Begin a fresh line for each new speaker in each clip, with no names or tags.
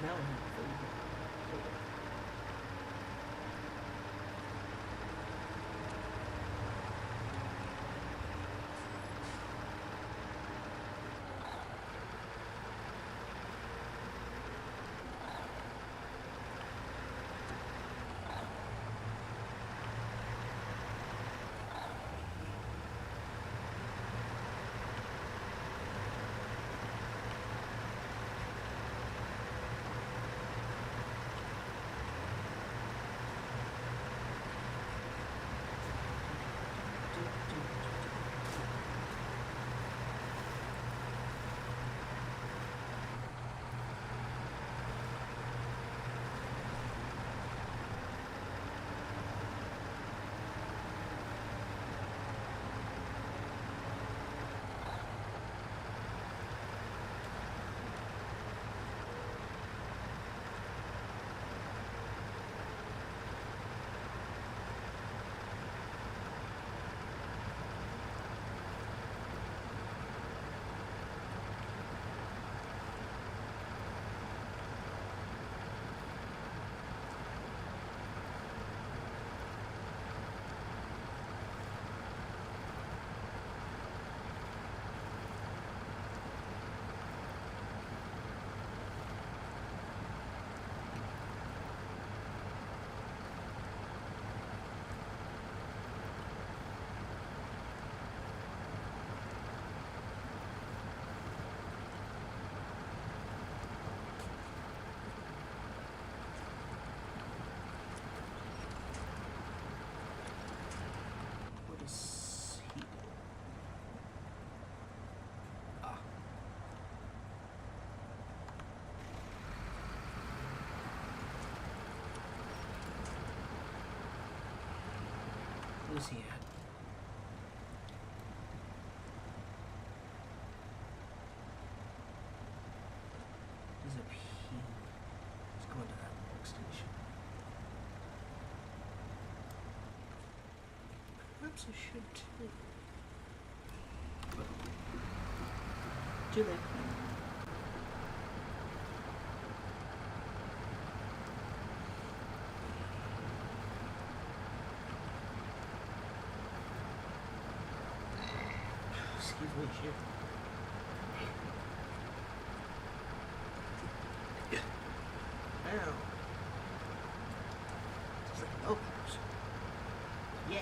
Now I have 34. What is he doing? Ah. Where's he at? He's up here. Let's go into that workstation. Perhaps I should too. But too late. Excuse me, shit. Ow. It's like elbows. Yeah.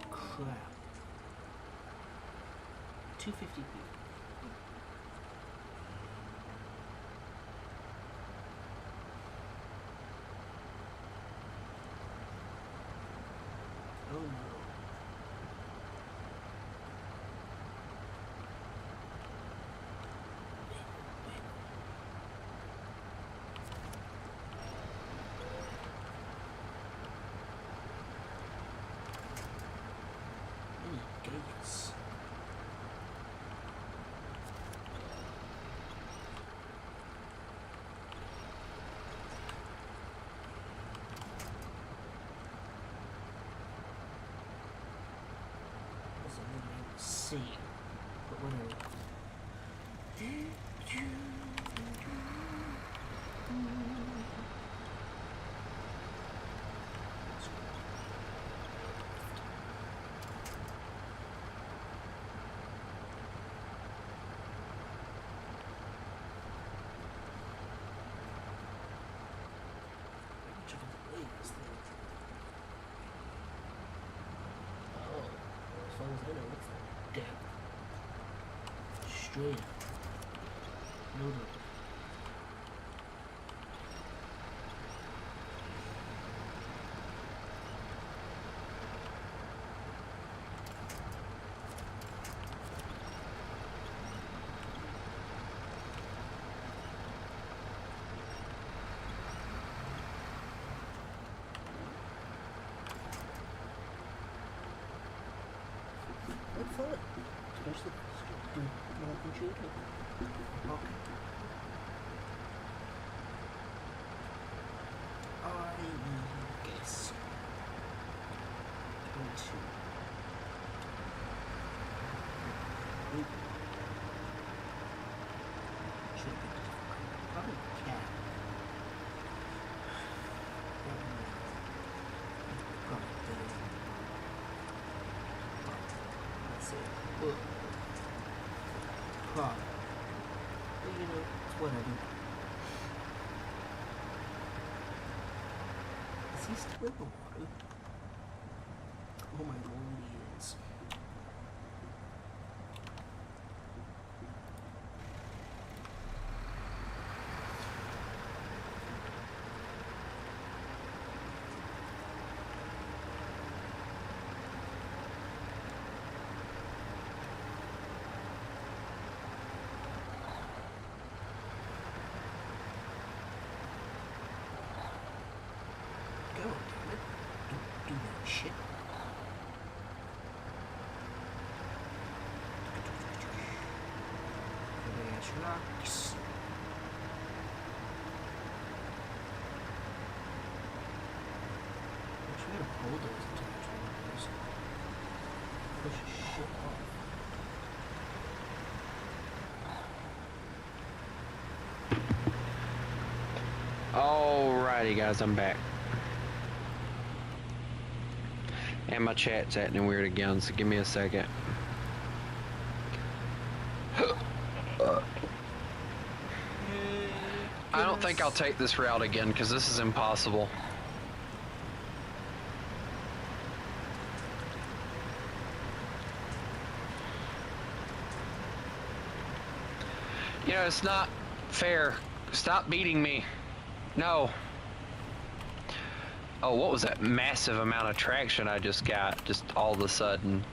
Crap. 250 feet. Oh no. Gates. insane. But whatever. As long as I know it's like depth. Straight up. No doubt. Look for it. Especially do more computer. Okay. I guess 22. Oop. Should be probably cat. Probably the. Let's see. Look. Probably. But you know, it's whatever. Is he still in the water? Oh my lord, he is. Go, damn it. Don't do that shit. There's rocks. Wish we had a bulldozer to catch one of those. Push shit off.
Alrighty guys, I'm back. And my chat's acting weird again, so give me a second. I don't think I'll take this route again because this is impossible. You know, it's not fair. Stop beating me. No. Oh, what was that massive amount of traction I just got, just all of a sudden?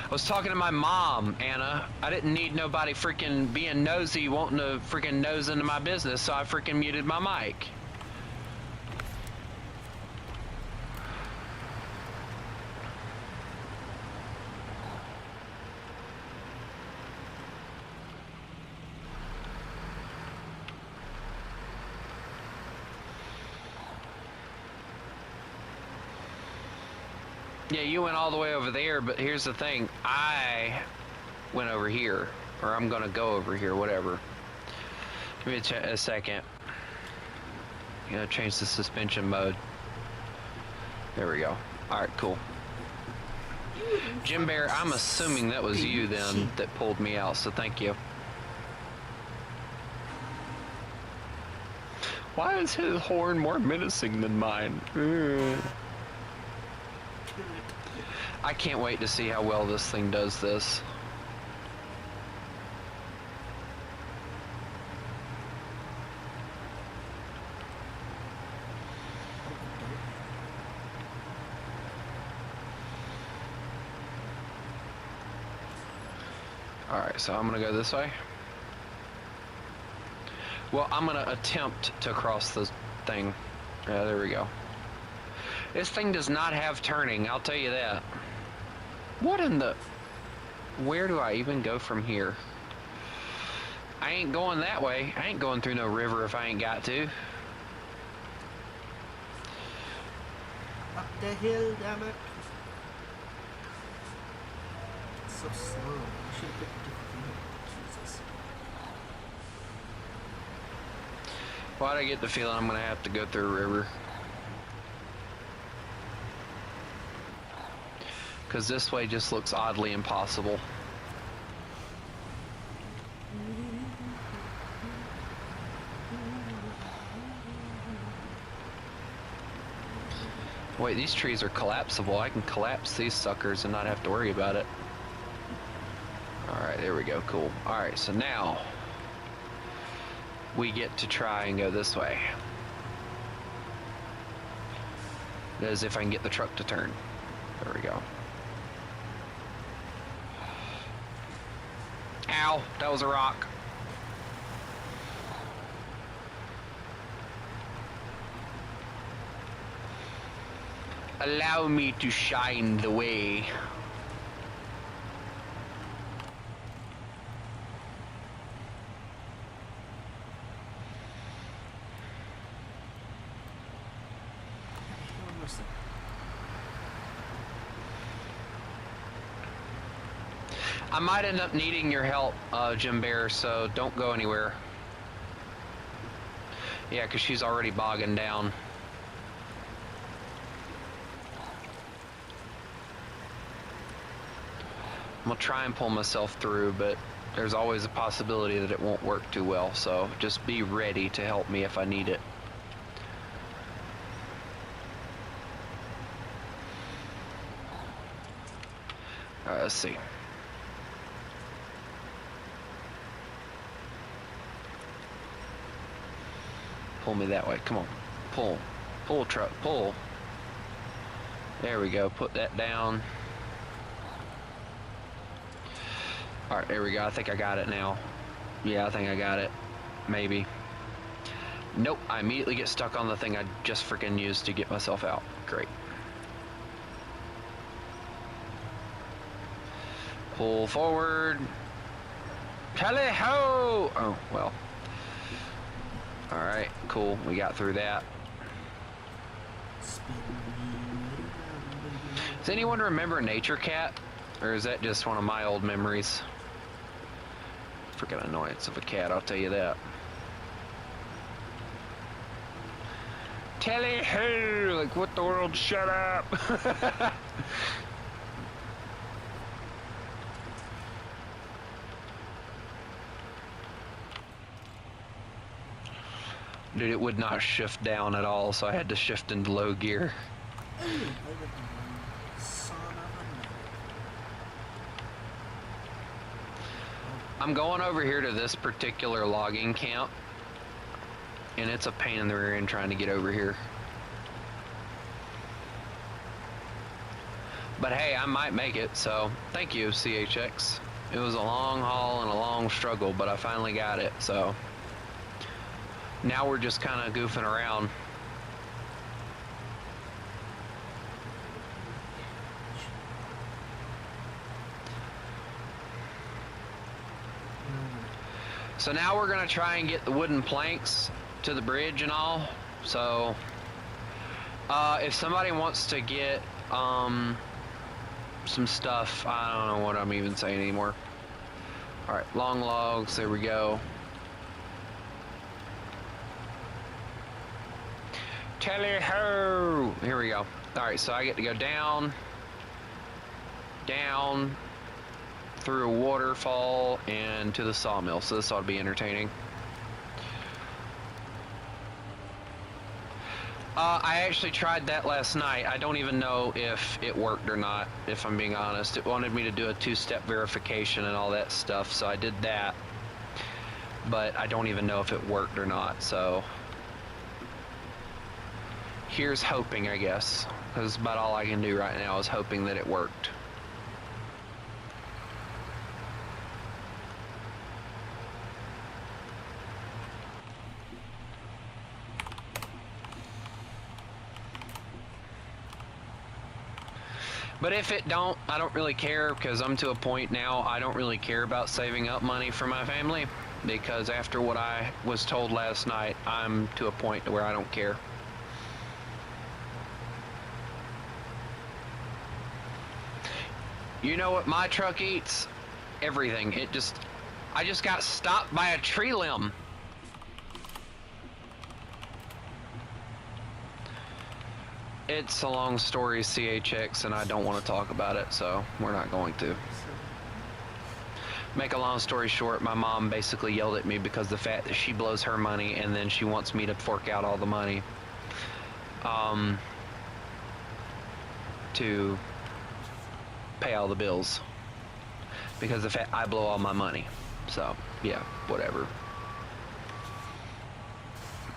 I was talking to my mom, Anna. I didn't need nobody freaking being nosy, wanting to freaking nose into my business, so I freaking muted my mic. Yeah, you went all the way over there, but here's the thing. I went over here, or I'm gonna go over here, whatever. Give me a second. I'm gonna change the suspension mode. There we go. Alright, cool. Jim Bear, I'm assuming that was you then that pulled me out, so thank you. Why is his horn more menacing than mine? I can't wait to see how well this thing does this. Alright, so I'm gonna go this way. Well, I'm gonna attempt to cross the thing. Yeah, there we go. This thing does not have turning, I'll tell you that. What in the... Where do I even go from here? I ain't going that way. I ain't going through no river if I ain't got to.
the hell, damn it? It's so slow. I should have picked a different vehicle. Jesus.
Why'd I get the feeling I'm gonna have to go through a river? Because this way just looks oddly impossible. Wait, these trees are collapsible. I can collapse these suckers and not have to worry about it. Alright, there we go. Cool. Alright, so now we get to try and go this way. That is if I can get the truck to turn. There we go. Ow, that was a rock. Allow me to shine the way. I might end up needing your help, Jim Bear, so don't go anywhere. Yeah, because she's already bogging down. I'm gonna try and pull myself through, but there's always a possibility that it won't work too well, so just be ready to help me if I need it. Alright, let's see. Pull me that way. Come on. Pull. Pull, truck. Pull. There we go. Put that down. Alright, there we go. I think I got it now. Yeah, I think I got it. Maybe. Nope. I immediately get stuck on the thing I just freaking used to get myself out. Great. Pull forward. Tally-ho! Oh, well. Alright, cool. We got through that. Does anyone remember Nature Cat? Or is that just one of my old memories? Freaking annoyance of a cat, I'll tell you that. Tally-ho! Like, what the world? Shut up! Dude, it would not shift down at all, so I had to shift into low gear. I'm going over here to this particular logging camp, and it's a pain in the rear end trying to get over here. But hey, I might make it, so thank you, CHX. It was a long haul and a long struggle, but I finally got it, so now we're just kind of goofing around. So now we're gonna try and get the wooden planks to the bridge and all. So if somebody wants to get some stuff, I don't know what I'm even saying anymore. All right, long logs, there we go. Tally-ho! Here we go. All right, so I get to go down, through a waterfall, and to the sawmill. So this ought to be entertaining. I actually tried that last night. I don't even know if it worked or not, if I'm being honest. It wanted me to do a two-step verification and all that stuff, so I did that. But I don't even know if it worked or not, so here's hoping, I guess. That's about all I can do right now is hoping that it worked. But if it don't, I don't really care, because I'm to a point now I don't really care about saving up money for my family, because after what I was told last night, I'm to a point where I don't care. You know what my truck eats? Everything. I just got stopped by a tree limb. It's a long story, CHX, and I don't want to talk about it, so we're not going to. Make a long story short, my mom basically yelled at me because the fact that she blows her money and then she wants me to fork out all the money to pay all the bills because the fact I blow all my money. So, yeah, whatever.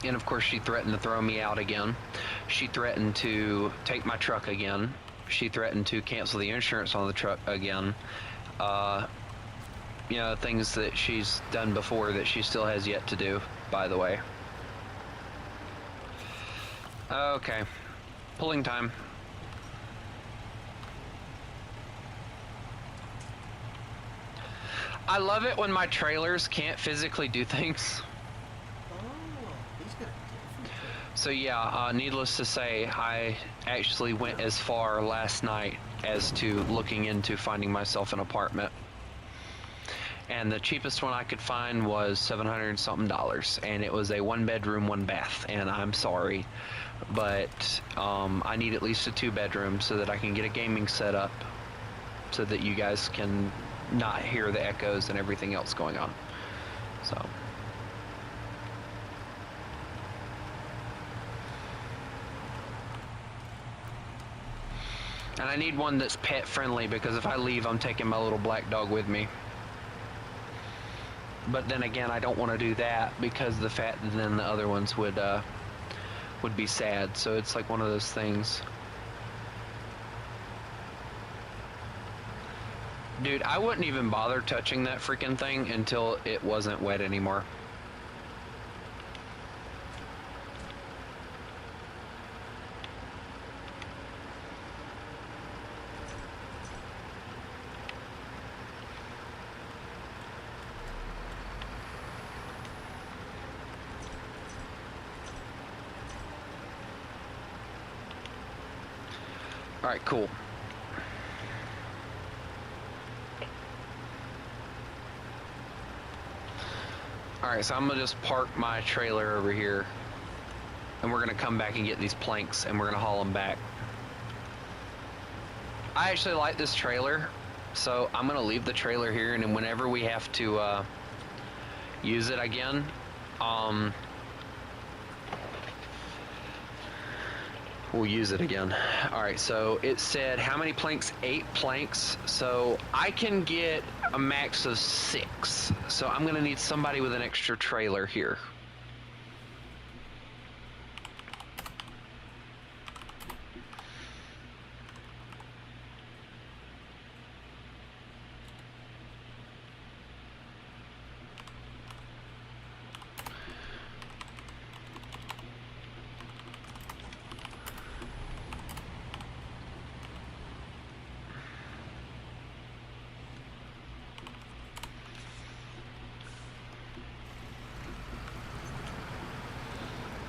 And of course she threatened to throw me out again. She threatened to take my truck again. She threatened to cancel the insurance on the truck again. You know, things that she's done before that she still has yet to do, by the way. Okay, pulling time. I love it when my trailers can't physically do things. So yeah, needless to say, I actually went as far last night as to looking into finding myself an apartment. And the cheapest one I could find was $700 and something, and it was a 1-bedroom, 1-bath. And I'm sorry, but I need at least a 2-bedroom so that I can get a gaming setup, so that you guys can not hear the echoes and everything else going on. So. And I need one that's pet friendly, because if I leave, I'm taking my little black dog with me. But then again, I don't want to do that because of the fact that then the other ones would be sad. So it's like one of those things. Dude, I wouldn't even bother touching that freaking thing until it wasn't wet anymore. All right, cool. All right, so I'm gonna just park my trailer over here, and we're gonna come back and get these planks, and we're gonna haul them back. I actually like this trailer, so I'm gonna leave the trailer here, and then whenever we have to use it again, we'll use it again. All right, so it said how many planks? 8 planks. So I can get a max of 6. So I'm gonna need somebody with an extra trailer here.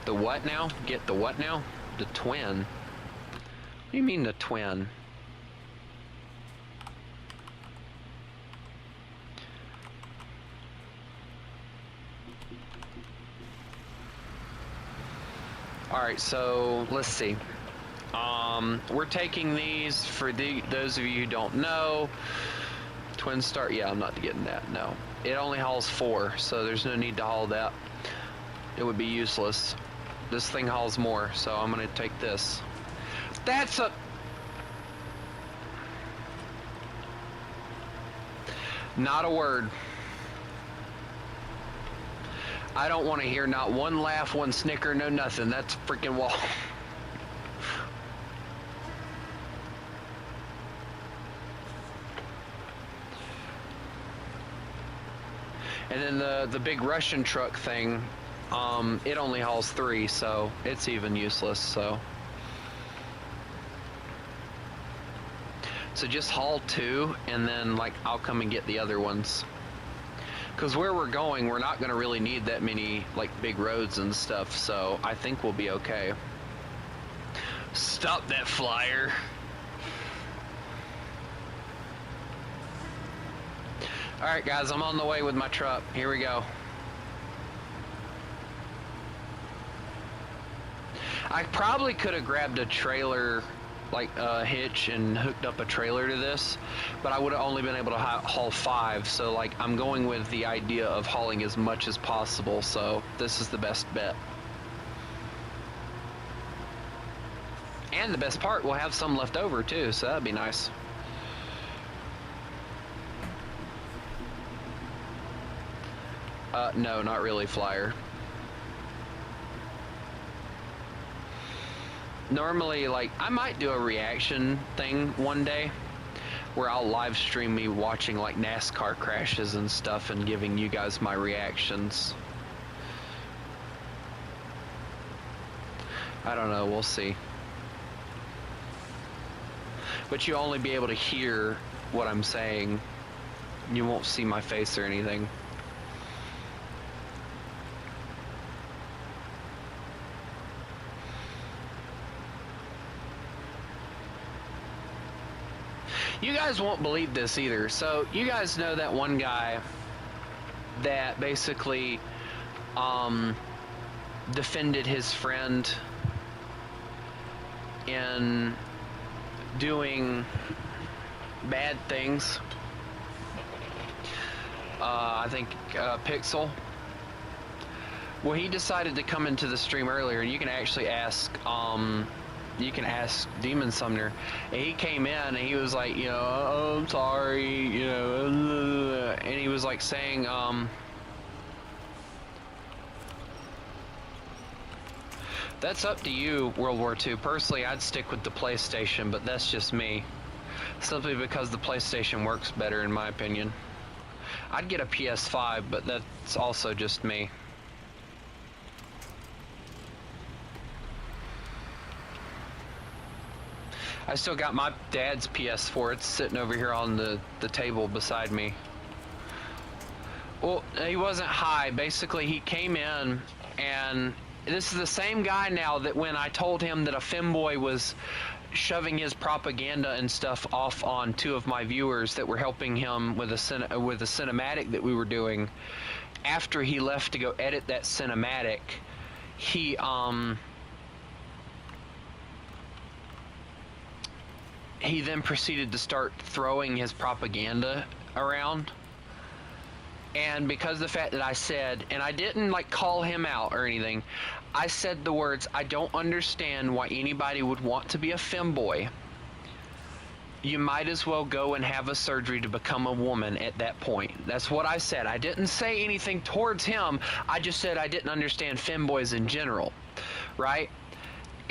The what now? Get the what now? The twin? What do you mean the twin? Alright, so let's see. We're taking these for those of you who don't know. Twin start, yeah, I'm not getting that, no. It only hauls 4, so there's no need to haul that. It would be useless. This thing hauls more, so I'm gonna take this. That's a... Not a word. I don't want to hear not one laugh, one snicker, no nothing. That's freaking wall. And then the big Russian truck thing, it only hauls 3, so it's even useless. So just haul 2, and then like I'll come and get the other ones. Because where we're going, we're not going to really need that many like big roads and stuff, so I think we'll be okay. Stop that flyer. All right, guys, I'm on the way with my truck. Here we go. I probably could have grabbed a trailer, like a hitch, and hooked up a trailer to this, but I would have only been able to haul 5. So, like, I'm going with the idea of hauling as much as possible. So this is the best bet. And the best part, we'll have some left over too, so that'd be nice. No, not really, Flyer. Normally, like, I might do a reaction thing one day where I'll live stream me watching, like, NASCAR crashes and stuff and giving you guys my reactions. I don't know, we'll see. But you'll only be able to hear what I'm saying. You won't see my face or anything. You guys won't believe this either. So you guys know that one guy that basically defended his friend in doing bad things. I think Pixel. Well, he decided to come into the stream earlier, and you can actually ask Demon Summoner. And he came in and he was like, you know, oh, I'm sorry, you know, and he was like saying, that's up to you, World War II. Personally, I'd stick with the PlayStation, but that's just me. Simply because the PlayStation works better, in my opinion. I'd get a PS5, but that's also just me. I still got my dad's PS4. It's sitting over here on the table beside me. Well, he wasn't high. Basically, he came in, and this is the same guy now that when I told him that a femboy was shoving his propaganda and stuff off on 2 of my viewers that were helping him with a cinematic that we were doing. After he left to go edit that cinematic, he then proceeded to start throwing his propaganda around. And because of the fact that I said, and I didn't like call him out or anything, I said the words, I don't understand why anybody would want to be a femboy. You might as well go and have a surgery to become a woman at that point. That's what I said. I didn't say anything towards him. I just said I didn't understand femboys in general, right?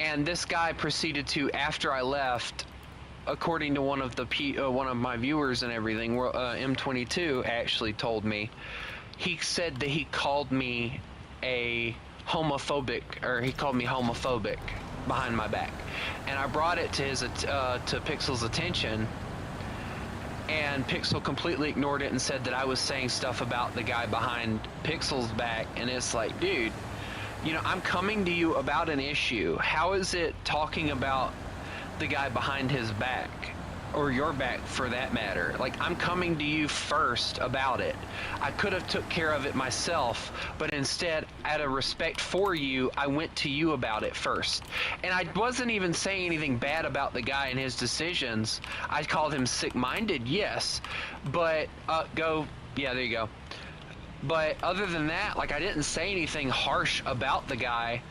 And this guy proceeded to, after I left, according to one of my viewers and everything, M22 actually told me, he said that he called me a homophobic, or he called me homophobic behind my back. And I brought it to to Pixel's attention, and Pixel completely ignored it and said that I was saying stuff about the guy behind Pixel's back. And it's like, dude, you know, I'm coming to you about an issue. How is it talking about the guy behind his back, or your back for that matter? Like, I'm coming to you first about it. I could have took care of it myself, but instead, out of respect for you, I went to you about it first. And I wasn't even saying anything bad about the guy and his decisions. I called him sick-minded, yes, but yeah, there you go. But other than that, like, I didn't say anything harsh about the guy.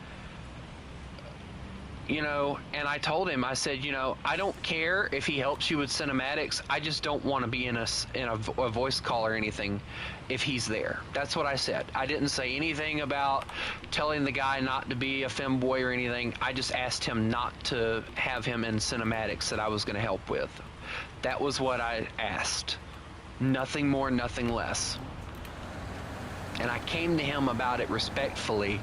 You know, and I told him, I said, you know, I don't care if he helps you with cinematics. I just don't want to be in a voice call or anything if he's there. That's what I said. I didn't say anything about telling the guy not to be a femboy or anything. I just asked him not to have him in cinematics that I was going to help with. That was what I asked. Nothing more, nothing less. And I came to him about it respectfully.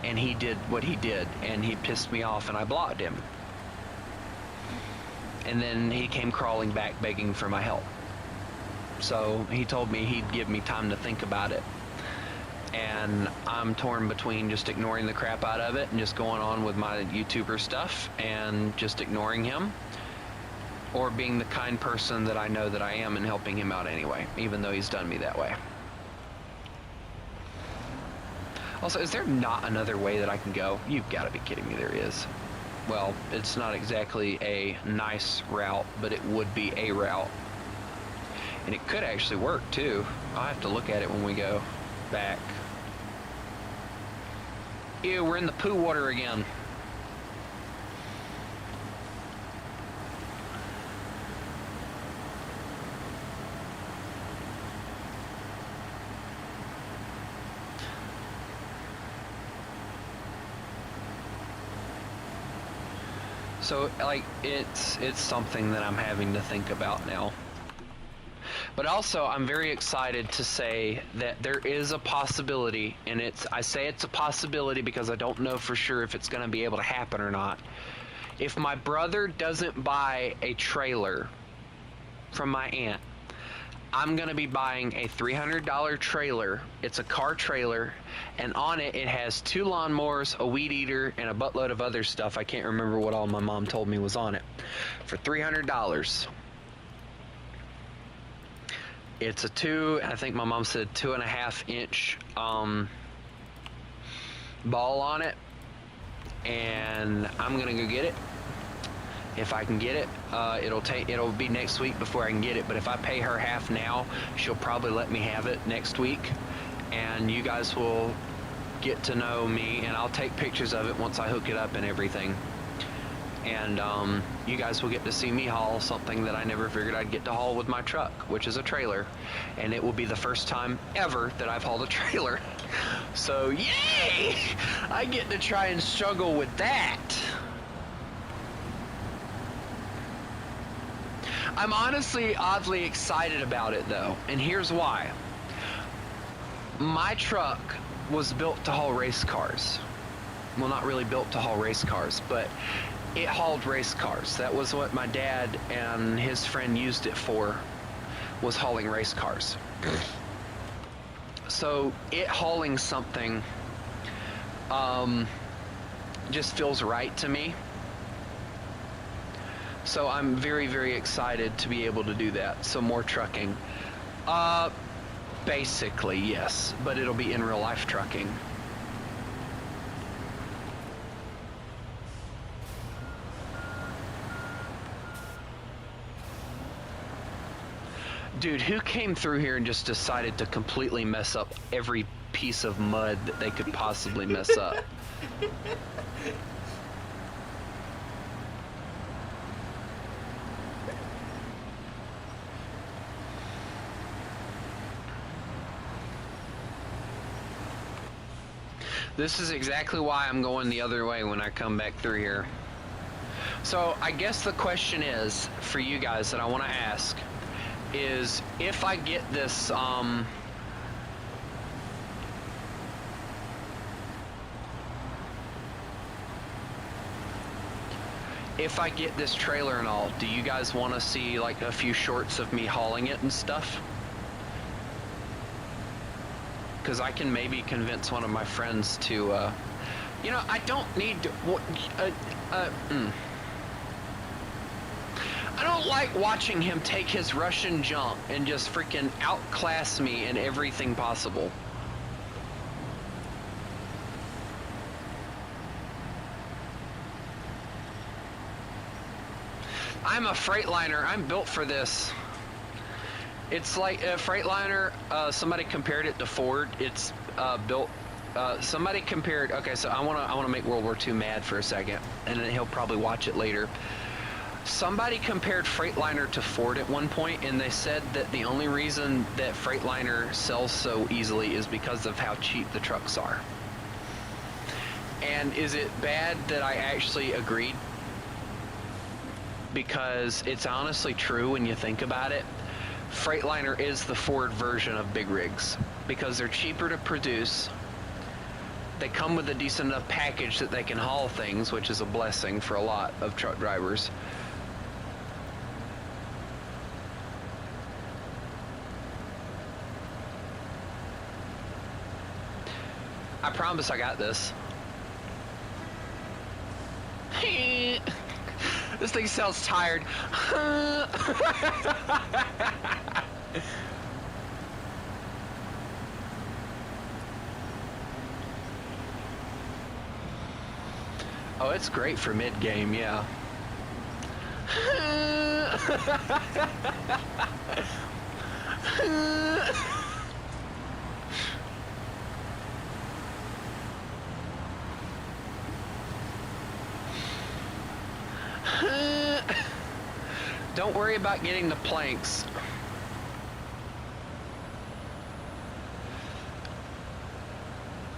And he did what he did, and he pissed me off, and I blocked him. And then he came crawling back begging for my help. So he told me he'd give me time to think about it. And I'm torn between just ignoring the crap out of it and just going on with my YouTuber stuff and just ignoring him, or being the kind person that I know that I am and helping him out anyway, even though he's done me that way. Also, is there not another way that I can go? You've got to be kidding me, there is. Well, it's not exactly a nice route, but it would be a route. And it could actually work too. I'll have to look at it when we go back. Ew, we're in the poo water again. So, like, it's something that I'm having to think about now. But also, I'm very excited to say that there is a possibility, and I say it's a possibility because I don't know for sure if it's going to be able to happen or not. If my brother doesn't buy a trailer from my aunt, I'm going to be buying a $300 trailer. It's a car trailer, and on it, it has 2 lawnmowers, a weed eater, and a buttload of other stuff. I can't remember what all my mom told me was on it. For $300. It's a I think my mom said 2.5 inch ball on it, and I'm gonna go get it. If I can get it, it'll be next week before I can get it, but if I pay her half now, she'll probably let me have it next week, and you guys will get to know me, and I'll take pictures of it once I hook it up and everything. And you guys will get to see me haul something that I never figured I'd get to haul with my truck, which is a trailer. And it will be the first time ever that I've hauled a trailer. So, yay! I get to try and struggle with that. I'm honestly oddly excited about it, though. And here's why. My truck was built to haul race cars. Well, not really built to haul race cars, but it hauled race cars. That was what my dad and his friend used it for, was hauling race cars. So it hauling something just feels right to me. So I'm very, very excited to be able to do that. So more trucking. Basically, yes, but it'll be in real life trucking. Dude, who came through here and just decided to completely mess up every piece of mud that they could possibly mess up? This is exactly why I'm going the other way when I come back through here. So I guess the question is, for you guys that I want to ask, is if I get this if I get this trailer and all, do you guys want to see like a few shorts of me hauling it and stuff? Because I can maybe convince one of my friends to you know, I don't need to I don't like watching him take his Russian jump and just freaking outclass me in everything possible. I'm a Freightliner. I'm built for this. It's like a Freightliner. Somebody compared it to Ford. It's built. Somebody compared. Okay, so I wanna make World War II mad for a second, and then he'll probably watch it later. Somebody compared Freightliner to Ford at one point, and they said that the only reason that Freightliner sells so easily is because of how cheap the trucks are. And is it bad that I actually agreed? Because it's honestly true when you think about it. Freightliner is the Ford version of big rigs because they're cheaper to produce. They come with a decent enough package that they can haul things, which is a blessing for a lot of truck drivers. I promise I got this. This thing sounds tired. Oh, it's great for mid-game, yeah. Don't worry about getting the planks.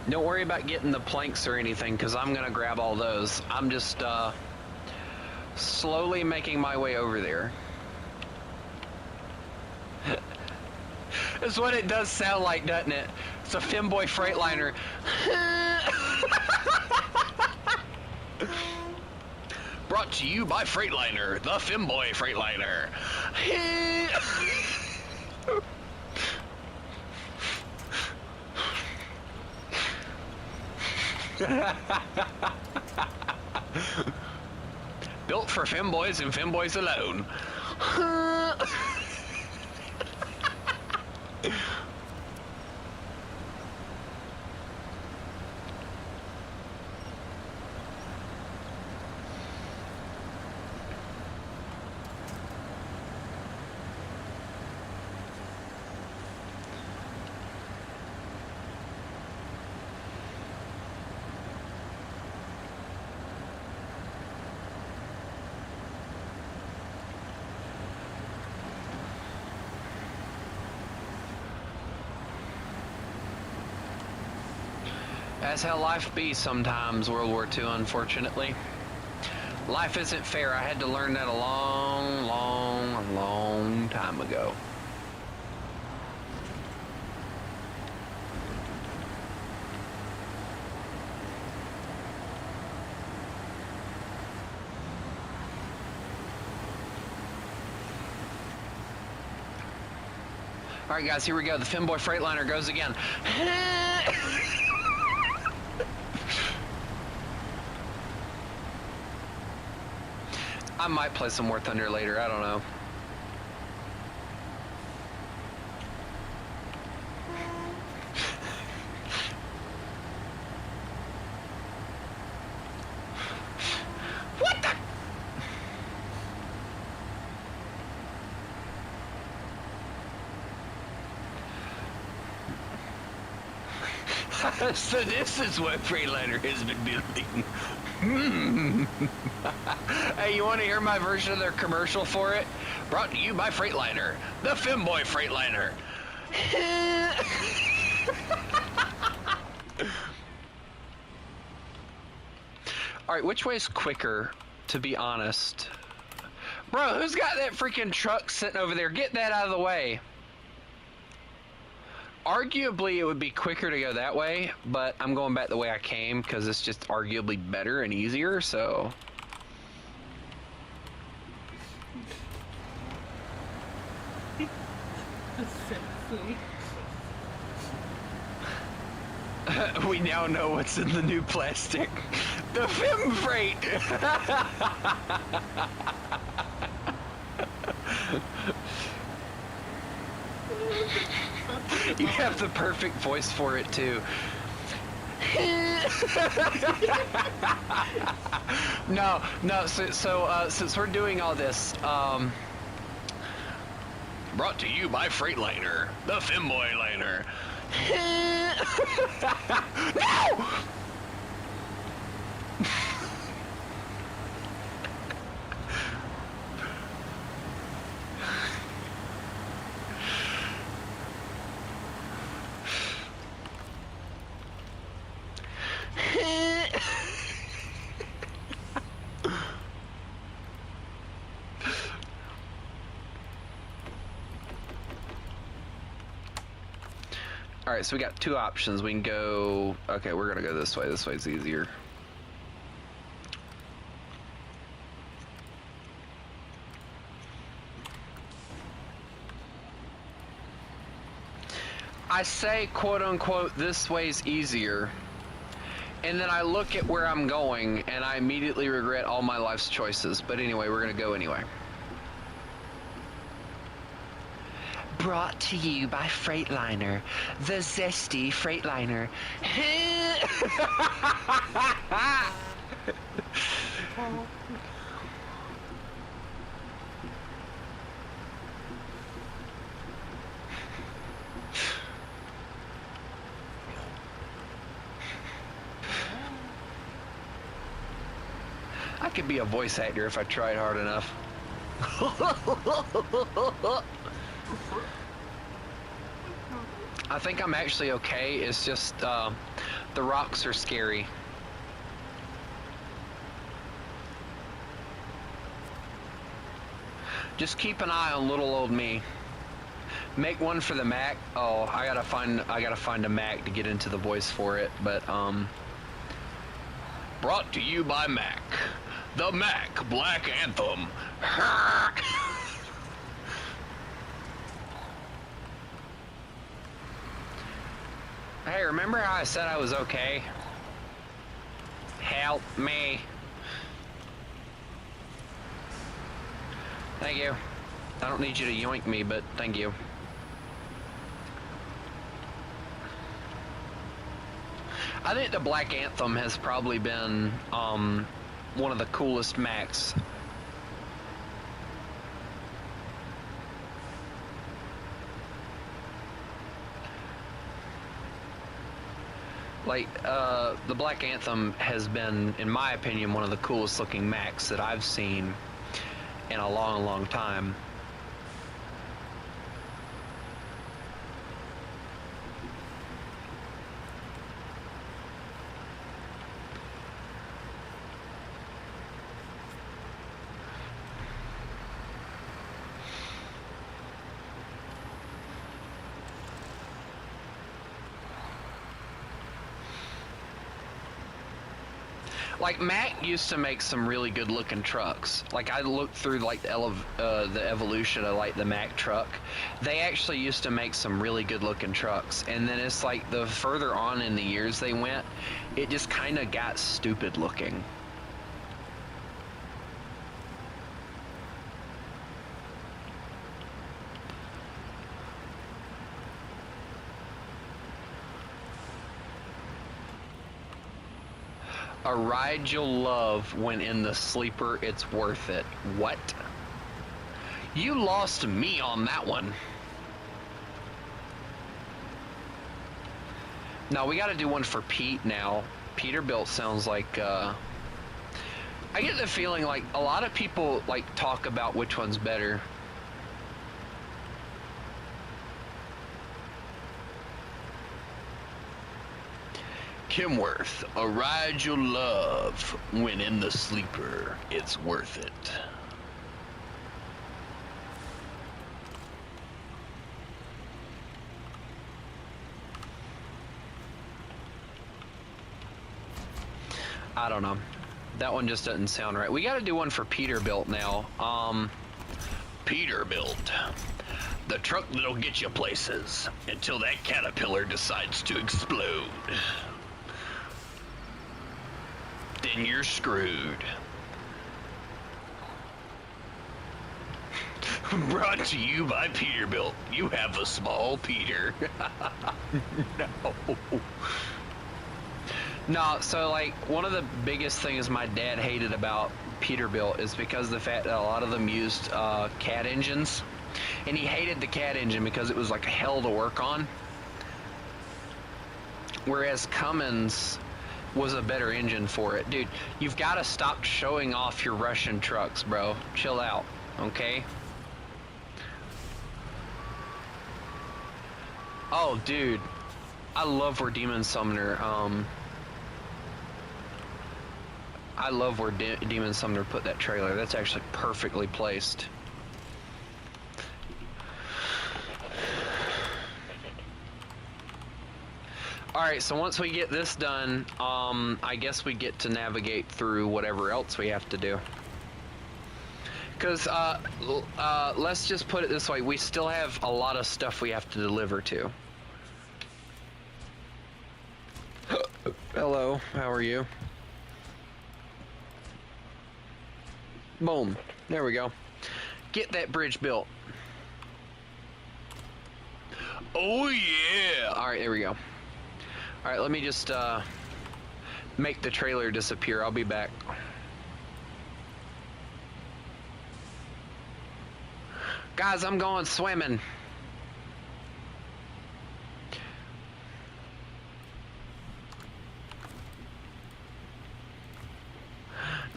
Don't worry about getting the planks or anything, because I'm going to grab all those. I'm just slowly making my way over there. That's what it does sound like, doesn't it? It's a Femboy Freightliner. Brought to you by Freightliner, the Femboy Freightliner. Built for femboys and femboys alone. That's how life be sometimes, World War II, unfortunately. Life isn't fair. I had to learn that a long time ago. All right, guys, here we go. The Femboy Freightliner goes again. I might play some more Thunder later, I don't know. What the? So this is what Freightliner has been building. Hey, you want to hear my version of their commercial for it? Brought to you by Freightliner, the Femboy Freightliner. Alright, which way's quicker, to be honest? Bro, who's got that freaking truck sitting over there? Get that out of the way. Arguably, it would be quicker to go that way, but I'm going back the way I came because it's just arguably better and easier, so... We now know what's in the new plastic. The Fem Freight! You have the perfect voice for it too. No, so since we're doing all this, brought to you by Freightliner, the Femboy Liner. No! Alright, so we got two options. We can go... Okay, we're gonna go this way. This way's easier. I say, quote-unquote, this way's easier. And then I look at where I'm going, and I immediately regret all my life's choices. But anyway, we're gonna go anyway. Brought to you by Freightliner, the zesty Freightliner. I could be a voice actor if I tried hard enough. I think I'm actually okay. It's just the rocks are scary. Just keep an eye on little old me. Make one for the Mac. Oh, I gotta find a Mac to get into the voice for it. But brought to you by Mac, the Mac Black Anthem. Hey, remember how I said I was okay? Help me. Thank you. I don't need you to yoink me, but thank you. I think the Black Anthem has probably been one of the coolest Macs. Like, the Black Anthem has been, in my opinion, one of the coolest looking Macs that I've seen in a long, long time. Like, Mac used to make some really good looking trucks. Like, I looked through like the evolution of like the Mac truck. They actually used to make some really good looking trucks, and then it's like the further on in the years they went, it just kind of got stupid looking. A ride you'll love when in the sleeper, it's worth it. What? You lost me on that one. No, we gotta do one for Pete now. Peterbilt sounds like, I get the feeling like a lot of people like talk about which one's better. Kimworth, a ride you'll love when in the sleeper, it's worth it. I don't know. That one just doesn't sound right. We gotta do one for Peterbilt now. Peterbilt. The truck that'll get you places until that caterpillar decides to explode. Then you're screwed. Brought to you by Peterbilt. You have a small Peter. No. No, so like one of the biggest things my dad hated about Peterbilt is because of the fact that a lot of them used cat engines. And he hated the cat engine because it was like hell to work on. Whereas Cummins was a better engine for it. Dude, you've got to stop showing off your Russian trucks, bro. Chill out, okay? Oh, dude. I love where Demon Summoner, I love where Demon Summoner put that trailer. That's actually perfectly placed. Alright, so once we get this done, I guess we get to navigate through whatever else we have to do. Because, let's just put it this way, we still have a lot of stuff we have to deliver to. Hello. Hello, how are you? Boom. There we go. Get that bridge built. Oh yeah! Alright, there we go. Alright, let me just make the trailer disappear. I'll be back. Guys, I'm going swimming.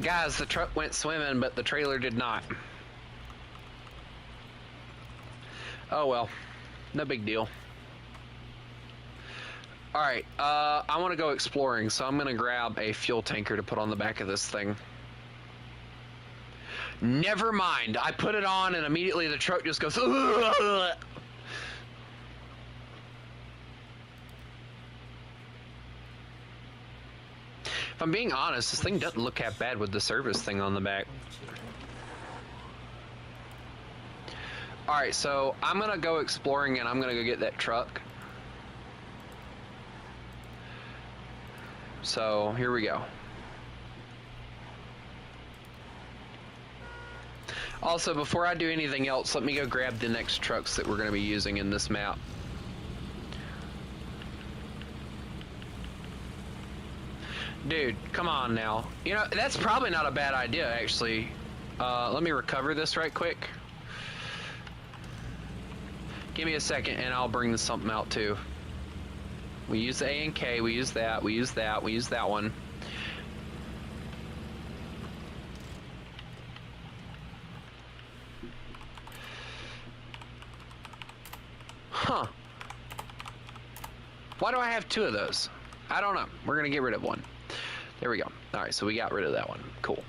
Guys, the truck went swimming, but the trailer did not. Oh well, no big deal. Alright, I want to go exploring, so I'm going to grab a fuel tanker to put on the back of this thing. Never mind, I put it on and immediately the truck just goes... Ugh! If I'm being honest, this thing doesn't look that bad with the service thing on the back. Alright, so I'm going to go exploring and I'm going to go get that truck. So, here we go. Also, before I do anything else, let me go grab the next trucks that we're going to be using in this map. Dude, come on now. You know, that's probably not a bad idea, actually. Let me recover this right quick. Give me a second and I'll bring something out too. We use the A and K, we use that, we use that, we use that one. Huh. Why do I have two of those? I don't know. We're gonna get rid of one. There we go. Alright, so we got rid of that one. Cool.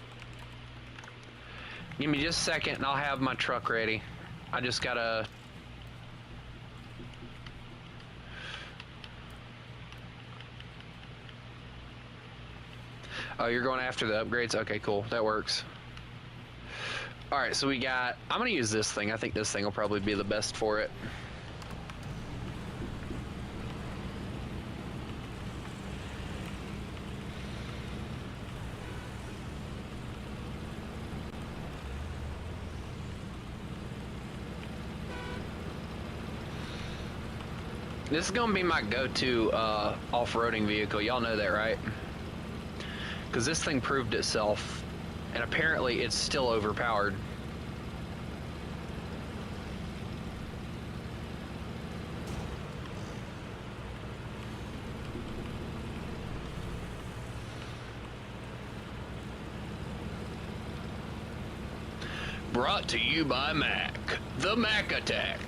Give me just a second and I'll have my truck ready. I just gotta... Oh, you're going after the upgrades? Okay, cool. That works. Alright, so we got... I'm gonna use this thing. I think this thing will probably be the best for it. This is gonna be my go-to off-roading vehicle. Y'all know that, right? Because this thing proved itself, and apparently it's still overpowered. Brought to you by Mac, the Mac Attack.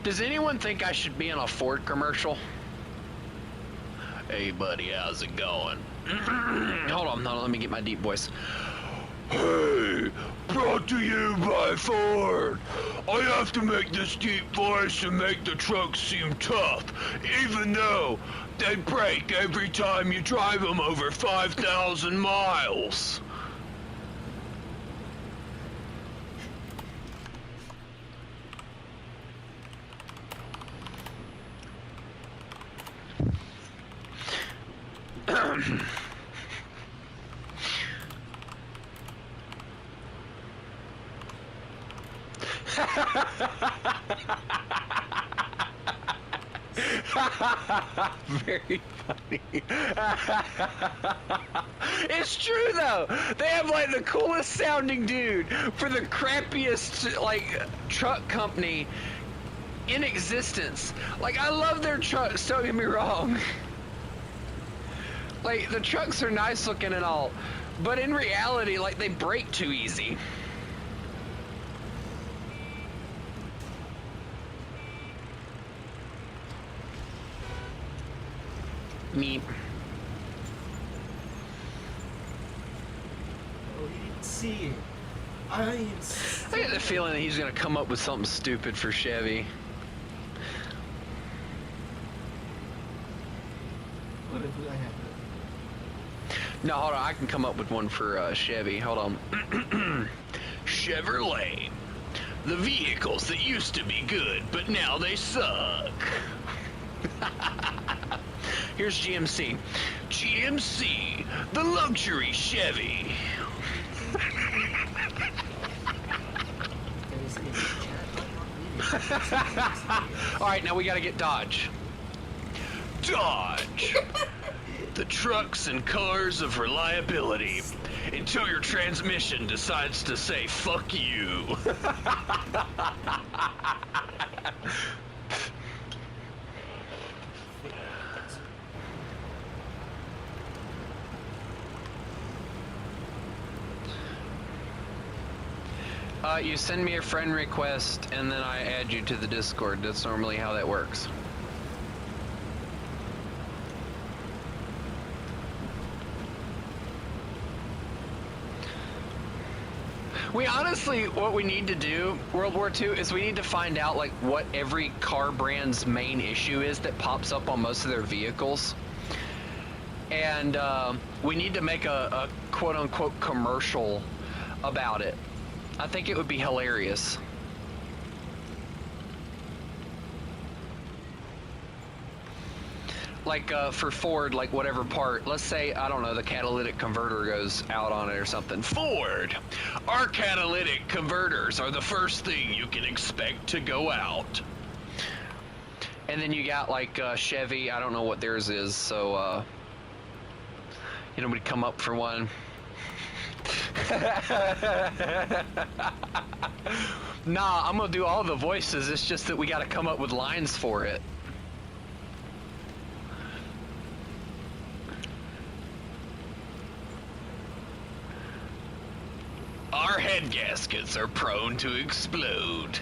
Does anyone think I should be in a Ford commercial? Hey buddy, how's it going? Hold on, let me get my deep voice. Hey, brought to you by Ford. I have to make this deep voice to make the trucks seem tough, even though they break every time you drive them over 5,000 miles. Very funny. It's true though. They have like the coolest sounding dude for the crappiest like truck company in existence. Like, I love their trucks, don't get me wrong. Like, the trucks are nice looking and all, but in reality, like, they break too easy. Meep.
Oh, he didn't see it. I didn't see
I get the feeling that he's gonna come up with something stupid for Chevy.
What if I have it?
No, hold on, I can come up with one for Chevy. Hold on. Chevrolet. The vehicles that used to be good, but now they suck. Here's GMC. GMC, the luxury Chevy. All right, now we gotta get Dodge. Dodge, the trucks and cars of reliability, until your transmission decides to say "fuck you." You send me a friend request and then I add you to the Discord. That's normally how that works. We honestly, what we need to do, World War II, is we need to find out like what every car brand's main issue is that pops up on most of their vehicles. And we need to make a quote-unquote commercial about it. I think it would be hilarious. Like for Ford, like whatever part, let's say, I don't know, the catalytic converter goes out on it or something. Ford, our catalytic converters are the first thing you can expect to go out. And then you got like Chevy, I don't know what theirs is, so you know, we'd come up for one. Nah, I'm gonna do all the voices. It's just that we gotta come up with lines for it. Our head gaskets are prone to explode.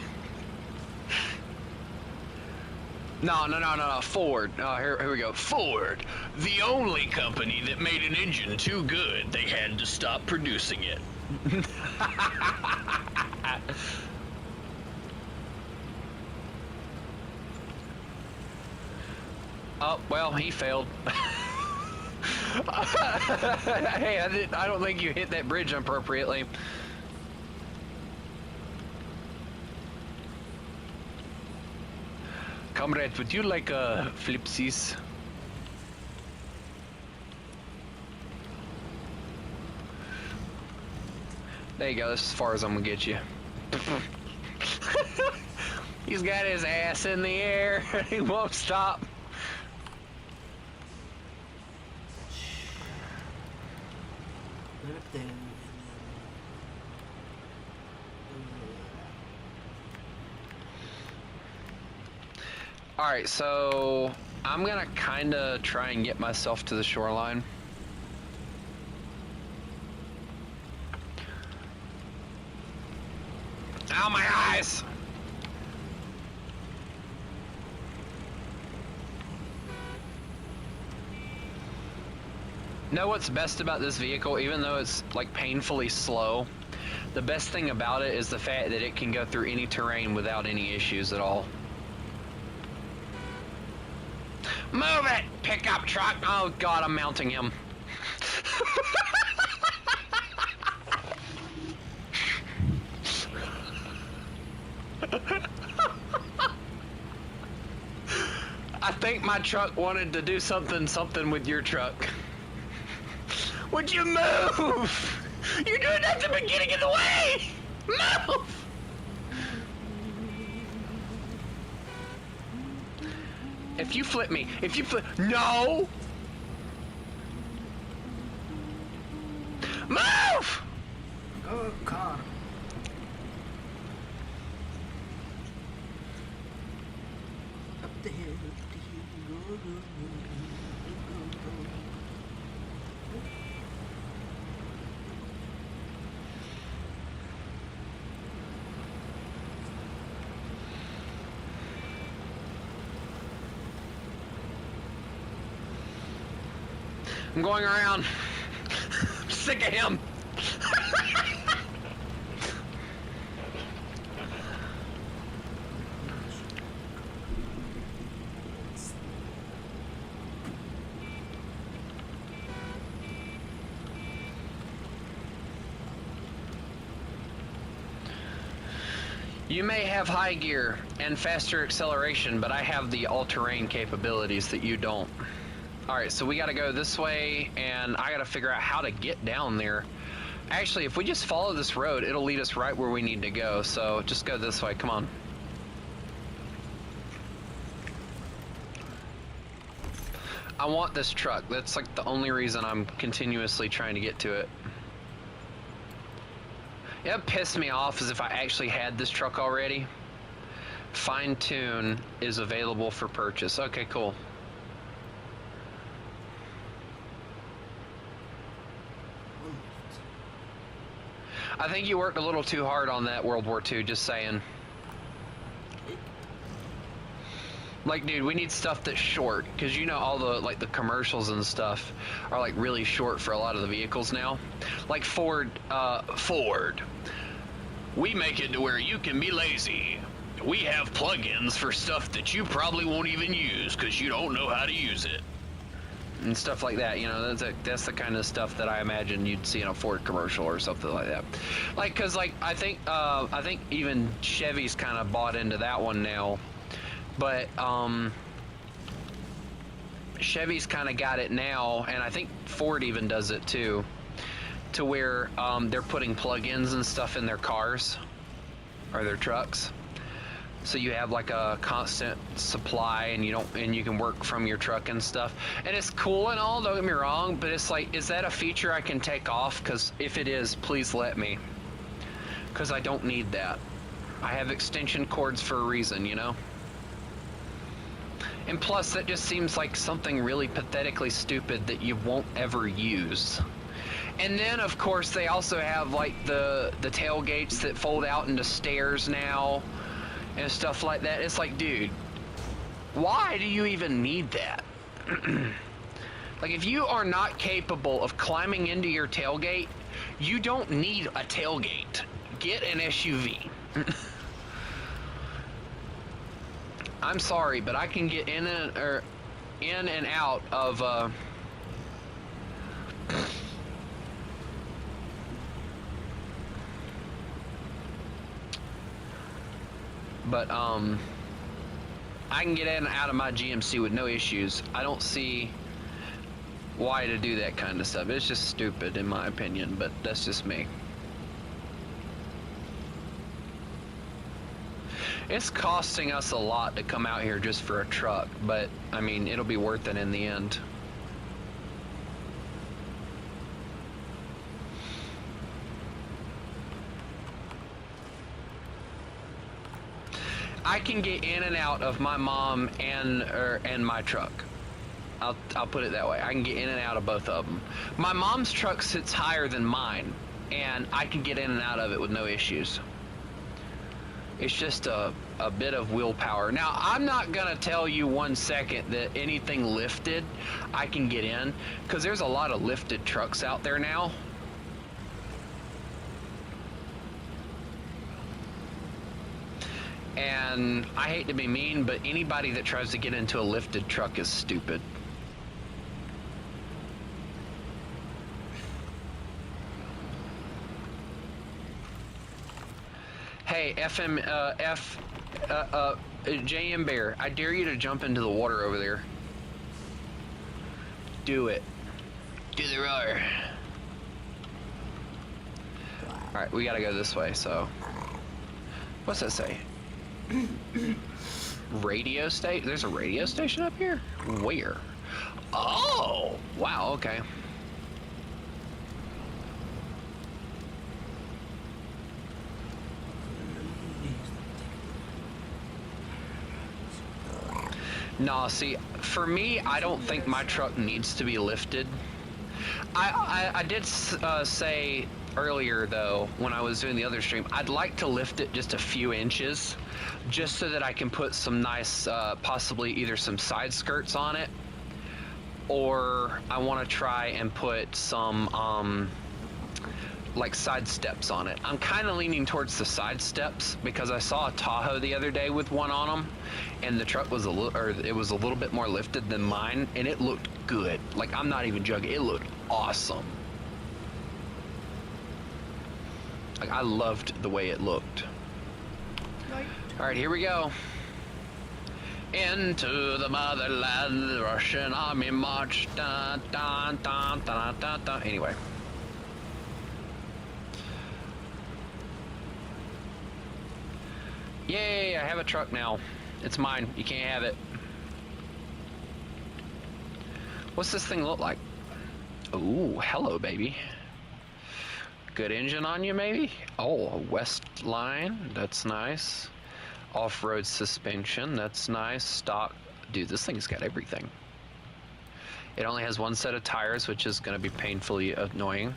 No, Ford. Here we go. Ford, the only company that made an engine too good, they had to stop producing it. Oh, well, he failed. Hey, I don't think you hit that bridge appropriately. Comrade, would you like a flipsies? There you go, that's as far as I'm gonna get you. He's got his ass in the air. He won't stop. Alright, so I'm gonna kinda try and get myself to the shoreline. Ow, my eyes! Know what's best about this vehicle, even though it's like painfully slow? The best thing about it is the fact that it can go through any terrain without any issues at all. Move it, pickup truck! Oh god, I'm mounting him. I think my truck wanted to do something with your truck. Would you move? You're doing nothing but getting in the way! Move! If you flip me, no! Move!
Go, car. Up the hill, go, go, go, go, go.
I'm going around. I'm sick of him. You may have high gear and faster acceleration, but I have the all-terrain capabilities that you don't. All right, so we got to go this way, and I got to figure out how to get down there. Actually, if we just follow this road, it'll lead us right where we need to go. So just go this way. Come on. I want this truck. That's like the only reason I'm continuously trying to get to it. Yeah, it pissed me off as if I actually had this truck already. Fine Tune is available for purchase. Okay, cool. I think you worked a little too hard on that World War II, just saying. Like, dude, we need stuff that's short, because you know all the, like, the commercials and stuff are, like, really short for a lot of the vehicles now. Like Ford, we make it to where you can be lazy. We have plugins for stuff that you probably won't even use, because you don't know how to use it. And stuff like that, you know, that's the kind of stuff that I imagine you'd see in a Ford commercial or something like that. Like, cause like I think even Chevy's kind of bought into that one now, but Chevy's kind of got it now, and I think Ford even does it too, to where they're putting plug-ins and stuff in their cars or their trucks. So you have like a constant supply, and you can work from your truck and stuff. And it's cool and all, don't get me wrong, but it's like, is that a feature I can take off? Because if it is, please let me. Because I don't need that. I have extension cords for a reason, you know? And plus, that just seems like something really pathetically stupid that you won't ever use. And then, of course, they also have like the tailgates that fold out into stairs now. And stuff like that. It's like, dude, why do you even need that? Like, if you are not capable of climbing into your tailgate, you don't need a tailgate. Get an SUV. I'm sorry, but I can get in and out of but I can get in and out of my GMC with no issues. I don't see why to do that kind of stuff. It's just stupid in my opinion, but that's just me. It's costing us a lot to come out here just for a truck, but I mean, it'll be worth it in the end. I can get in and out of my mom and my truck. I'll put it that way. I can get in and out of both of them. My mom's truck sits higher than mine, and I can get in and out of it with no issues. It's just a bit of willpower. Now, I'm not gonna tell you 1 second that anything lifted I can get in, because there's a lot of lifted trucks out there now. And I hate to be mean, but anybody that tries to get into a lifted truck is stupid. Hey, JM Bear, I dare you to jump into the water over there. Do it. Do the roar. Alright, we gotta go this way, so. What's that say? Radio station? There's a radio station up here? Where? Oh! Wow, okay. Nah, see, for me, I don't think my truck needs to be lifted. I did say earlier, though, when I was doing the other stream, I'd like to lift it just a few inches, just so that I can put some nice, possibly either some side skirts on it, or I want to try and put some, like side steps on it. I'm kind of leaning towards the side steps because I saw a Tahoe the other day with one on them, and the truck was it was a little bit more lifted than mine, and it looked good. Like, I'm not even joking, it looked awesome. Like, I loved the way it looked. All right, here we go. Into the motherland, the Russian army march. Dun, dun, dun, dun, dun, dun. Anyway. Yay, I have a truck now. It's mine. You can't have it. What's this thing look like? Ooh, hello, baby. Good engine on you, maybe? Oh, a West line. That's nice. Off-road suspension. That's nice. Stock. Dude, this thing's got everything. It only has one set of tires, which is going to be painfully annoying.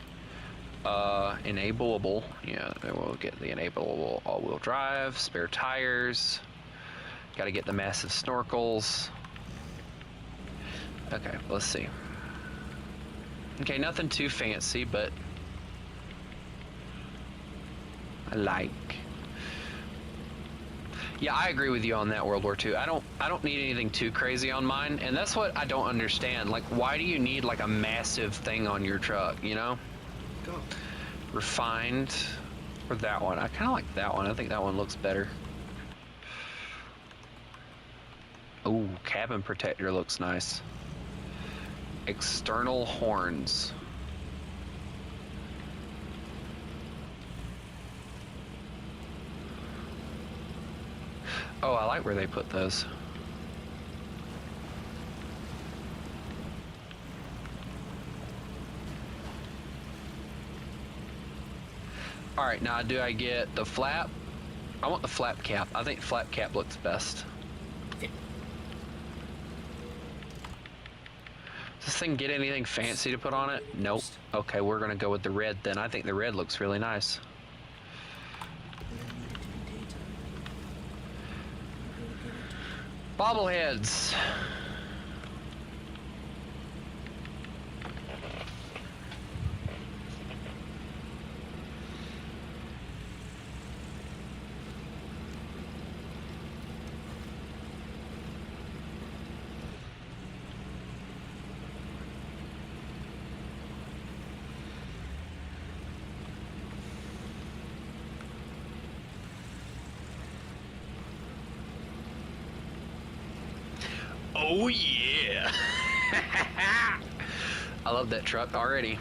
Enableable. Yeah, we'll get the enableable all-wheel drive. Spare tires. Got to get the massive snorkels. Okay, let's see. Okay, nothing too fancy, but I like. Yeah, I agree with you on that, World War II. I don't need anything too crazy on mine, and that's what I don't understand. Like, why do you need like a massive thing on your truck, you know?
Go.
Refined, or that one. I kind of like that one. I think that one looks better. Ooh, cabin protector looks nice. External horns. Oh, I like where they put those. All right, now do I get the flap? I want the flap cap. I think flap cap looks best.
Yeah.
Does this thing get anything fancy to put on it? Nope. Okay, we're gonna go with the red then. I think the red looks really nice. Bobbleheads. Oh yeah! I love that truck already.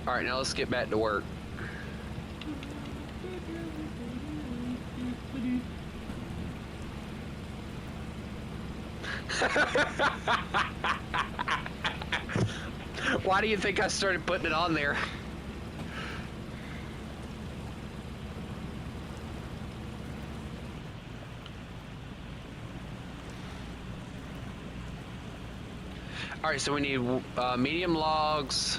All right, now let's get back to work. Why do you think I started putting it on there? All right, so we need medium logs.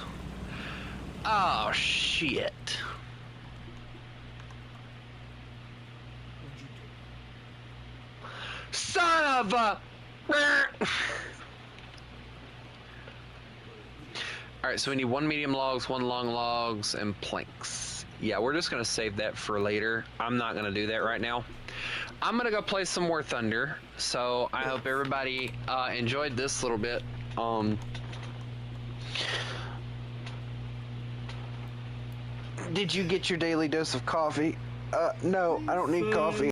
Oh, shit.
What'd you do?
Son of a... All right, so we need 1 medium logs, 1 long logs, and planks. Yeah, we're just gonna save that for later. I'm not gonna do that right now. I'm gonna go play some more Thunder. So I hope everybody enjoyed this little bit. Did you get your daily dose of coffee? No, I don't need coffee.